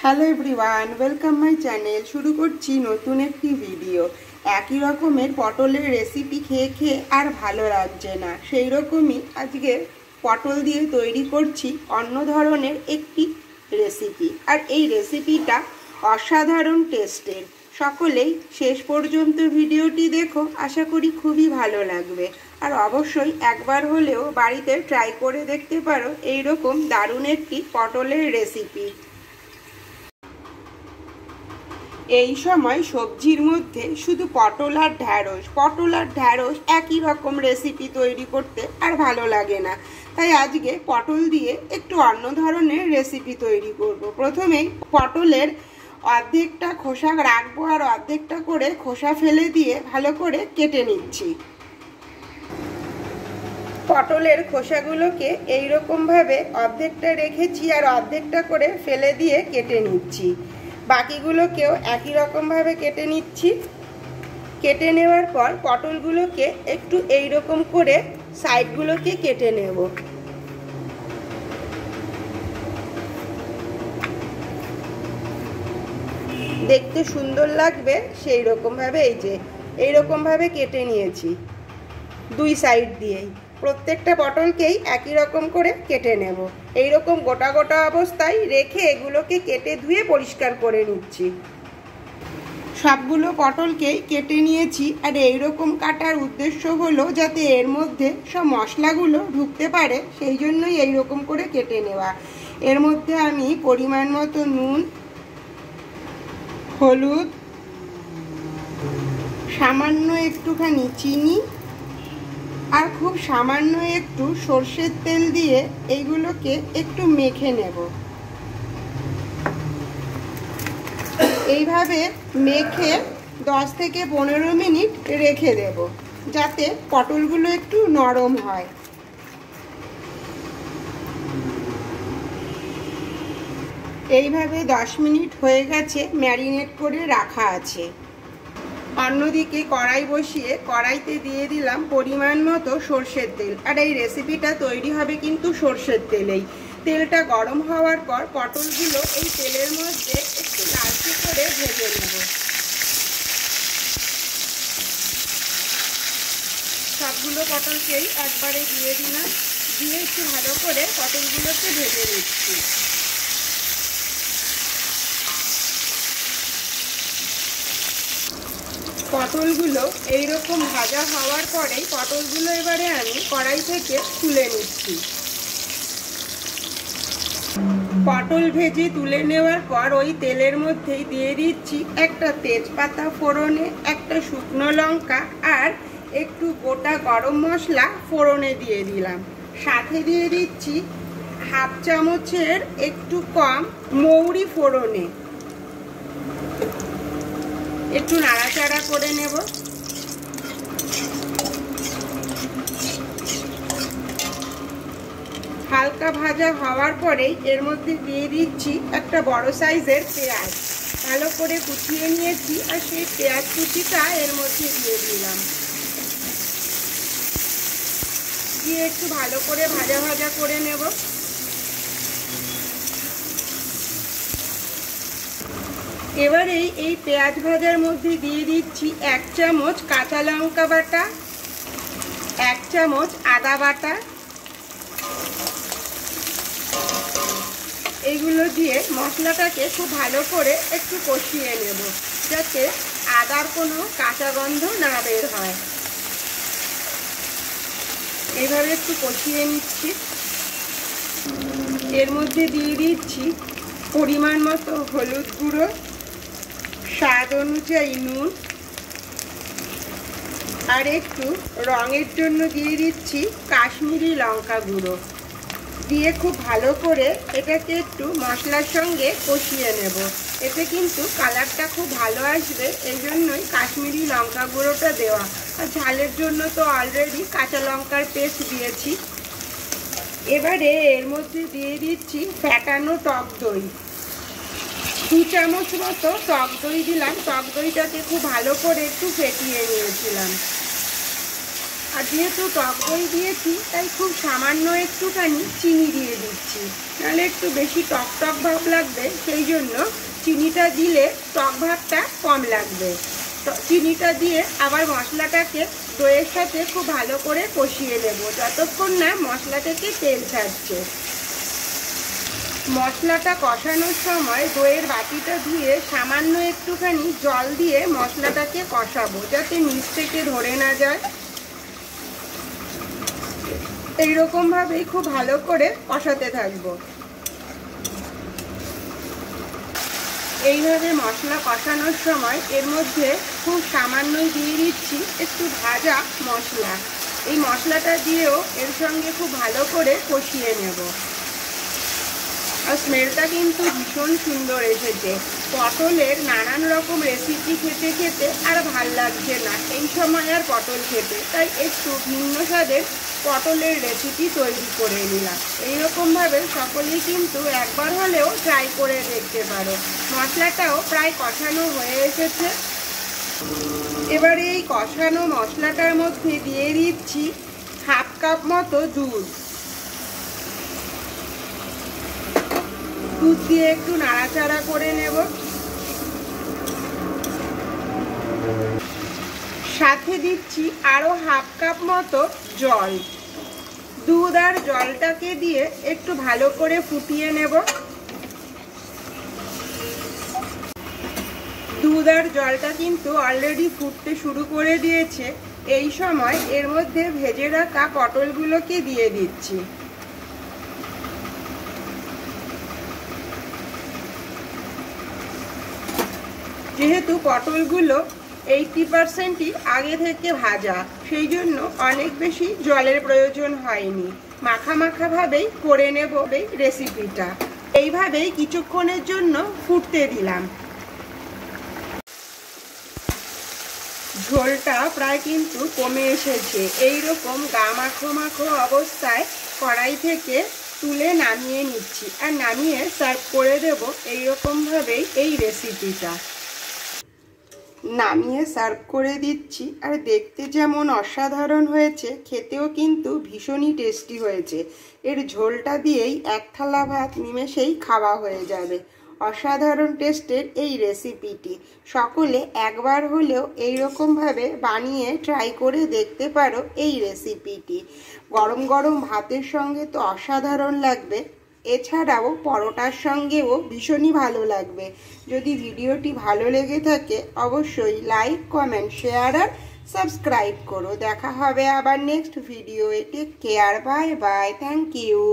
Hello everyone, welcome my channel. শুরু করছি নতুন একটি ভিডিও। একই রকমের পটলের রেসিপি খেয়ে খেয়ে আর ভালো লাগছে না, সেই রকমই আজকে পটল দিয়ে তৈরি করছি অন্য ধরনের একটি রেসিপি। আর এই রেসিপিটা অসাধারণ টেস্টের। সকলেই শেষ পর্যন্ত ভিডিওটি দেখো, আশা করি খুবই ভালো লাগবে। আর অবশ্যই একবার হলেও বাড়িতে ট্রাই করে দেখতে পারো এই রকম দারুণ একটি পটলের রেসিপি। এই সময় সবজির মধ্যে শুধু পটল আর ঢ্যাঁড়স একই রকম রেসিপি তৈরি করতে আর ভালো লাগে না। তাই আজকে পটল দিয়ে একটু অন্য ধরনের রেসিপি তৈরি করব। প্রথমেই পটলের অর্ধেকটা খোসা রাখবো আর অর্ধেকটা করে খোসা ফেলে দিয়ে ভালো করে কেটে নিচ্ছি। পটলের খোসাগুলোকে এইরকমভাবে অর্ধেকটা রেখেছি আর অর্ধেকটা করে ফেলে দিয়ে কেটে নিচ্ছি। বাকিগুলোকেও একই রকমভাবে কেটে নিচ্ছি। কেটে নেওয়ার পর পটলগুলোকে একটু এইরকম করে সাইডগুলোকে কেটে নেব। দেখতে সুন্দর লাগবে সেই রকমভাবে এইরকমভাবে কেটে নিয়েছি দুই সাইড দিয়েই। প্রত্যেকটা পটলকেই একই রকম করে কেটে নেব। এইরকম গোটা গোটা অবস্থায় রেখে এগুলোকে কেটে ধুয়ে পরিষ্কার করে নিচ্ছি। সবগুলো পটলকেই কেটে নিয়েছি। আর এইরকম কাটার উদ্দেশ্য হলো যাতে এর মধ্যে সব মশলাগুলো ঢুকতে পারে, সেই জন্যই এইরকম করে কেটে নেওয়া। এর মধ্যে আমি পরিমাণ মতো নুন, হলুদ, সামান্য একটুখানি চিনি আর খুব সামান্য একটু সর্ষের তেল দিয়ে এইগুলোকে একটু মেখে নেব। এইভাবে মেখে 10 থেকে 15 মিনিট রেখে দেব, যাতে পটলগুলো একটু নরম হয়। এইভাবে 10 মিনিট হয়ে গেছে, ম্যারিনেট করে রাখা আছে। অন্যদিকে কড়াই বসিয়ে কড়াইতে দিয়ে দিলাম পরিমাণ মতো সর্ষের তেল। আর এই রেসিপিটা তৈরি হবে কিন্তু সর্ষের তেলেই। তেলটা গরম হওয়ার পর পটলগুলো এই তেলের মধ্যে একটু লালচে করে ভেজে নেব। সবগুলো পটলকেই একবারে দিয়ে দিলাম, দিয়ে একটু ভালো করে পটলগুলোকে ভেজে নিচ্ছি। পটলগুলো এইরকম ভাজা হওয়ার পরেই পটলগুলো এবারে আমি কড়াই থেকে তুলে নিচ্ছি। পটল ভেজে তুলে নেওয়ার পর ওই তেলের মধ্যেই দিয়ে দিচ্ছি একটা তেজপাতা ফোড়নে, একটা শুকনো লঙ্কা আর একটু গোটা গরম মশলা ফোড়নে দিয়ে দিলাম। সাথে দিয়ে দিচ্ছি হাফ চামচের একটু কম মৌরি ফোড়নে। একটু নাড়াচাড়া করে নেব। হালকা ভাজা হওয়ার পরেই এর মধ্যে দিয়ে দিচ্ছি একটা বড় সাইজের পেঁয়াজ। ভালো করে কুচিয়ে নিয়েছি আর সেই পেঁয়াজ কুচিটা এর মধ্যে দিয়ে দিলাম। দিয়ে একটু ভালো করে ভাজা ভাজা করে নেব। এবারে এই পেঁয়াজ ভাজার মধ্যে দিয়ে দিচ্ছি 1 চামচ কাঁচা লঙ্কা বাটা, 1 চামচ আদা বাটা। এইগুলো দিয়ে মশলাটাকে খুব ভালো করে একটু কষিয়ে নেব, যাতে আদার কোনো কাঁচা গন্ধ না বের হয়। এইভাবে একটু কষিয়ে নিচ্ছি। এর মধ্যে দিয়ে দিচ্ছি পরিমাণ মতো হলুদ গুঁড়ো, স্বাদ অনুযায়ী নুন আর একটু রঙের জন্য দিয়ে দিচ্ছি কাশ্মীরি লঙ্কা গুঁড়ো। দিয়ে খুব ভালো করে এটাকে একটু মশলার সঙ্গে কষিয়ে নেব। এতে কিন্তু কালারটা খুব ভালো আসবে, এই জন্যই কাশ্মীরি লঙ্কা গুঁড়োটা দেওয়া। আর ঝালের জন্য তো অলরেডি কাঁচা লঙ্কার পেস্ট দিয়েছি। এবারে এর মধ্যে দিয়ে দিচ্ছি ফ্যাটানো টক দই। 2 চামচ মতো টক দই দিলাম। টক দইটাকে খুব ভালো করে একটু ফেটিয়ে নিয়েছিলাম। আর যেহেতু টক দই দিয়েছি তাই খুব সামান্য একটুখানি চিনি দিয়ে দিচ্ছি, নাহলে একটু বেশি টক টক ভাব লাগবে, সেই জন্য চিনিটা দিলে টক ভাবটা কম লাগবে। চিনিটা দিয়ে আবার মশলাটাকে দইয়ের সাথে খুব ভালো করে কষিয়ে নেব যতক্ষণ না মশলা থেকে তেল ছাড়ছে। মশলাটা কষানোর সময় দইয়ের বাটিটা ধুয়ে সামান্য একটুখানি জল দিয়ে মশলাটাকে কষাবো যাতে নিচ থেকে ধরে না যায়। এইরকম ভাবেই খুব ভালো করে কষাতে থাকবো। এইভাবে মশলা কষানোর সময় এর মধ্যে খুব সামান্যই দিয়ে দিচ্ছি একটু ভাজা মশলা। এই মশলাটা দিয়েও এর সঙ্গে খুব ভালো করে কষিয়ে নেব। আর স্মেলটা কিন্তু ভীষণ সুন্দর এসেছে। পটলের নানান রকম রেসিপি খেতে খেতে আর ভাল লাগছে না এই সময় আর পটল খেতে, তাই একটু ভিন্ন স্বাদের পটলের রেসিপি তৈরি করে নিলাম। এইরকমভাবে সকলেই কিন্তু একবার হলেও ট্রাই করে দেখতে পারো। মশলাটাও প্রায় কষানো হয়ে এসেছে। এবারে এই কষানো মশলাটার মধ্যে দিয়ে দিচ্ছি হাফ কাপ মতো দুধ। দুধ দিয়ে একটু নাড়াচাড়া করে নেব। সাথে দিচ্ছি আরো হাফ কাপ মতো জল। দুধ আর জলটাকে দিয়ে একটু ভালো করে ফুটিয়ে নেব। দুধ আর জলটা কিন্তু অলরেডি ফুটতে শুরু করে দিয়েছে। এই সময় এর মধ্যে ভেজে রাখা পটলগুলোকে দিয়ে দিচ্ছি। যেহেতু পটলগুলো 80%ই আগে থেকে ভাজা, সেই জন্য অনেক বেশি জলের প্রয়োজন হয়নি। মাখা মাখা ভাবেই করে নেব এই রেসিপিটা। এইভাবেই কিছুক্ষণের জন্য ফুটতে দিলাম। ঝোলটা প্রায় কিন্তু কমে এসেছে। এইরকম গা মাখো মাখো অবস্থায় কড়াই থেকে তুলে নামিয়ে নিচ্ছি আর নামিয়ে সার্ভ করে দেব এইরকমভাবেই এই রেসিপিটা। নামিয়ে সার্ভ করে দিচ্ছি। আর দেখতে যেমন অসাধারণ হয়েছে, খেতেও কিন্তু ভীষণই টেস্টি হয়েছে। এর ঝোলটা দিয়েই এক থালা ভাত নিমেষেই খাওয়া হয়ে যাবে। অসাধারণ টেস্টের এই রেসিপিটি সকলে একবার হলেও এইরকমভাবে বানিয়ে ট্রাই করে দেখতে পারো। এই রেসিপিটি গরম গরম ভাতের সঙ্গে তো অসাধারণ লাগবে, এছাড়াও পরোটার সঙ্গেও ভীষণই ভালো লাগবে। যদি ভিডিওটি ভালো লেগে থাকে অবশ্যই লাইক, কমেন্ট, শেয়ার আর সাবস্ক্রাইব করো। দেখা হবে আবার next video. Take care, bye bye, thank you.